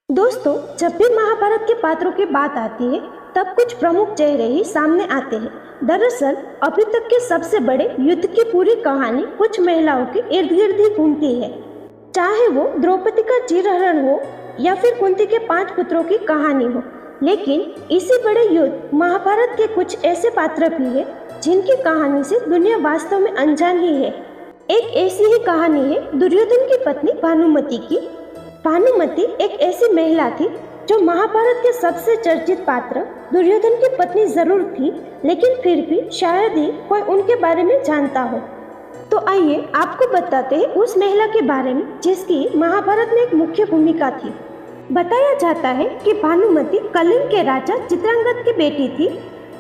दोस्तों, जब भी महाभारत के पात्रों की बात आती है तब कुछ प्रमुख चेहरे ही सामने आते हैं। दरअसल अभी तक के सबसे बड़े युद्ध की पूरी कहानी कुछ महिलाओं के इर्द गिर्द ही घूमती है। चाहे वो द्रौपदी का चीरहरण हो या फिर कुंती के 5 पुत्रों की कहानी हो, लेकिन इसी बड़े युद्ध महाभारत के कुछ ऐसे पात्र भी है जिनकी कहानी से दुनिया वास्तव में अनजान ही है। एक ऐसी ही कहानी है दुर्योधन की पत्नी भानुमति की। भानुमति एक ऐसी महिला थी जो महाभारत के सबसे चर्चित पात्र दुर्योधन की पत्नी जरूर थी, लेकिन फिर भी शायद ही कोई उनके बारे में जानता हो। तो आइए आपको बताते हैं उस महिला के बारे में जिसकी महाभारत में एक मुख्य भूमिका थी। बताया जाता है कि भानुमति कलिंग के राजा चित्रांगद की बेटी थी।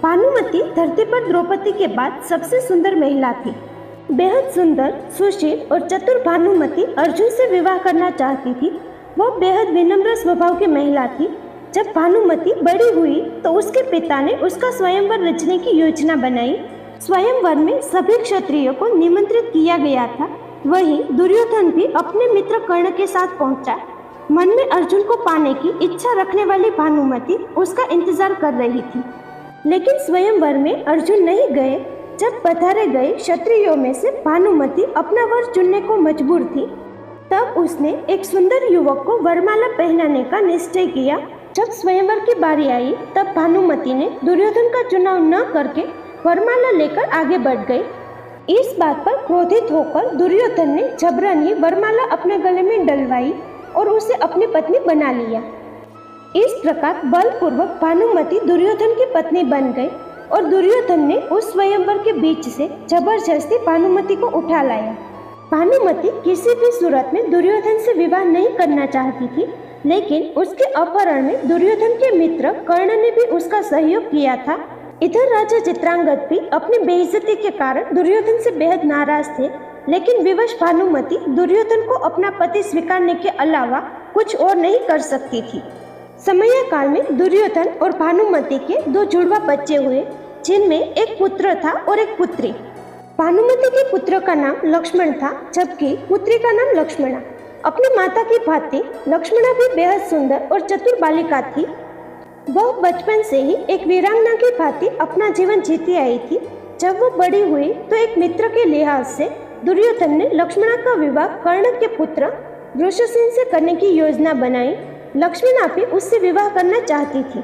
भानुमति धरती पर द्रौपदी के बाद सबसे सुंदर महिला थी। बेहद सुंदर, सुशील और चतुर भानुमति अर्जुन से विवाह करना चाहती थी। वह बेहद विनम्र स्वभाव की महिला थी। जब भानुमति बड़ी हुई तो उसके पिता ने उसका स्वयंवर रचने की योजना बनाई। स्वयंवर में सभी क्षत्रियों को निमंत्रित किया गया था। वहीं दुर्योधन भी अपने मित्र कर्ण के साथ पहुंचा। मन में अर्जुन को पाने की इच्छा रखने वाली भानुमति उसका इंतजार कर रही थी, लेकिन स्वयंवर में अर्जुन नहीं गए। जब पधारे गए क्षत्रियों में से भानुमति अपना वर चुनने को मजबूर थी। तब उसने एक सुंदर युवक को वरमाला पहनाने का निश्चय किया। जब स्वयंवर की बारी आई तब भानुमति ने दुर्योधन का चुनाव न करके वरमाला लेकर आगे बढ़ गई। इस बात पर क्रोधित होकर दुर्योधन ने जबरन ही वरमाला अपने गले में डलवाई और उसे अपनी पत्नी बना लिया। इस प्रकार बलपूर्वक भानुमति दुर्योधन की पत्नी बन गई और दुर्योधन ने उस स्वयंवर के बीच से जबरदस्ती भानुमति को उठा लाया। भानुमति किसी भी सूरत में दुर्योधन से विवाह नहीं करना चाहती थी, लेकिन उसके अपहरण में दुर्योधन के मित्र कर्ण ने भी उसका सहयोग किया था। इधर राजा चित्रांगद भी अपनी बेइज्जती के कारण दुर्योधन से बेहद नाराज थे, लेकिन विवश भानुमति दुर्योधन को अपना पति स्वीकारने के अलावा कुछ और नहीं कर सकती थी। समय काल में दुर्योधन और भानुमति के 2 जुड़वा बच्चे हुए, जिनमें एक पुत्र था और एक पुत्री। भानुमति के पुत्र का नाम लक्ष्मण था, जबकि पुत्री का नाम लक्ष्मणा। अपनी माता की भांति लक्ष्मणा भी बेहद सुंदर और चतुर बालिका थी। वह बचपन से ही एक वीरांगना की भांति अपना जीवन जीती आई थी। जब वो बड़ी हुई तो एक मित्र के लिहाज से दुर्योधन ने लक्ष्मणा का विवाह कर्ण के पुत्र वृषसेन से करने की योजना बनाई। लक्ष्मणा भी उससे विवाह करना चाहती थी,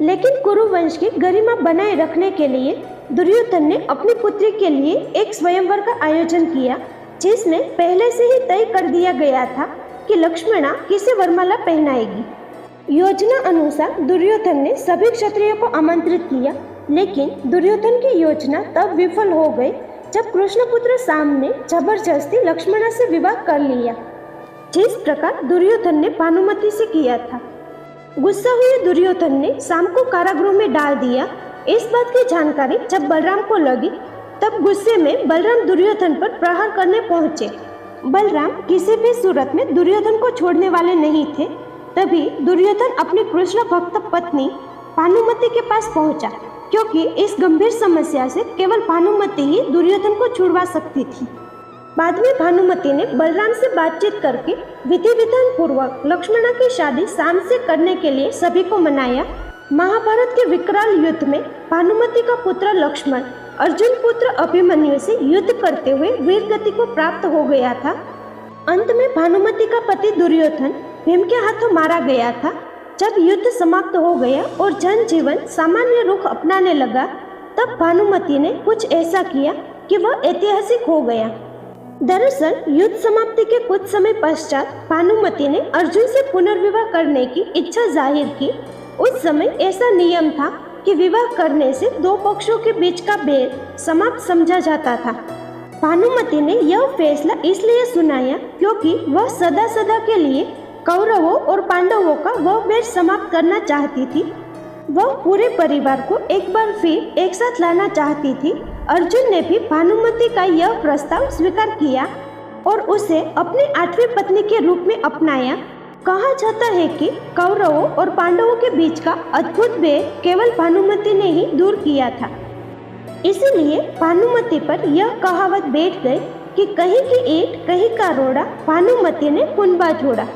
लेकिन कुरुवंश की गरिमा बनाए रखने के लिए दुर्योधन ने अपनी पुत्री के लिए एक स्वयंवर का आयोजन किया, जिसमें पहले से ही तय कर दिया गया था कि लक्ष्मणा किसे वरमाला पहनाएगी। योजना अनुसार दुर्योधन ने सभी क्षत्रियों को आमंत्रित किया, लेकिन दुर्योधन की योजना तब विफल हो गई जब कृष्णपुत्र साम ने जबरदस्ती लक्ष्मणा से विवाह कर लिया, जिस प्रकार दुर्योधन ने भानुमति से किया था। गुस्सा हुए दुर्योधन ने साम को कारागृह में डाल दिया। इस बात की जानकारी जब बलराम को लगी तब गुस्से में बलराम दुर्योधन पर प्रहार करने पहुंचे। बलराम किसी भी सूरत में दुर्योधन को छोड़ने वाले नहीं थे। तभी दुर्योधन अपनी कृष्ण भक्त पत्नी भानुमति के पास पहुंचा, क्योंकि इस गंभीर समस्या से केवल भानुमति ही दुर्योधन को छुड़वा सकती थी। बाद में भानुमति ने बलराम से बातचीत करके विधि विधान पूर्वक लक्ष्मणा की शादी साम से करने के लिए सभी को मनाया। महाभारत के विकराल युद्ध में भानुमति का पुत्र लक्ष्मण अर्जुन पुत्र अभिमन्यु से युद्ध करते हुए वीर गति को प्राप्त हो गया था। अंत में भानुमति का पति दुर्योधन भीम के हाथों मारा गया था। जब युद्ध समाप्त हो गया और जनजीवन सामान्य रुख अपनाने लगा, तब भानुमति ने कुछ ऐसा किया कि वह ऐतिहासिक हो गया। दरअसल युद्ध समाप्ति के कुछ समय पश्चात भानुमति ने अर्जुन से पुनर्विवाह करने की इच्छा जाहिर की। उस समय ऐसा नियम था कि विवाह करने से 2 पक्षों के बीच का बैर समाप्त समझा जाता था। भानुमति ने यह फैसला इसलिए सुनाया क्योंकि वह सदा सदा के लिए कौरवों और पांडवों का वह बैर समाप्त करना चाहती थी। वह पूरे परिवार को एक बार फिर एक साथ लाना चाहती थी। अर्जुन ने भी भानुमति का यह प्रस्ताव स्वीकार किया और उसे अपनी 8वीं पत्नी के रूप में अपनाया। कहा जाता है कि कौरवों और पांडवों के बीच का अद्भुत बैर केवल भानुमति ने ही दूर किया था। इसीलिए भानुमति पर यह कहावत बैठ गई कि कहीं की ईंट कहीं का रोड़ा, भानुमति ने कुनबा जोड़ा।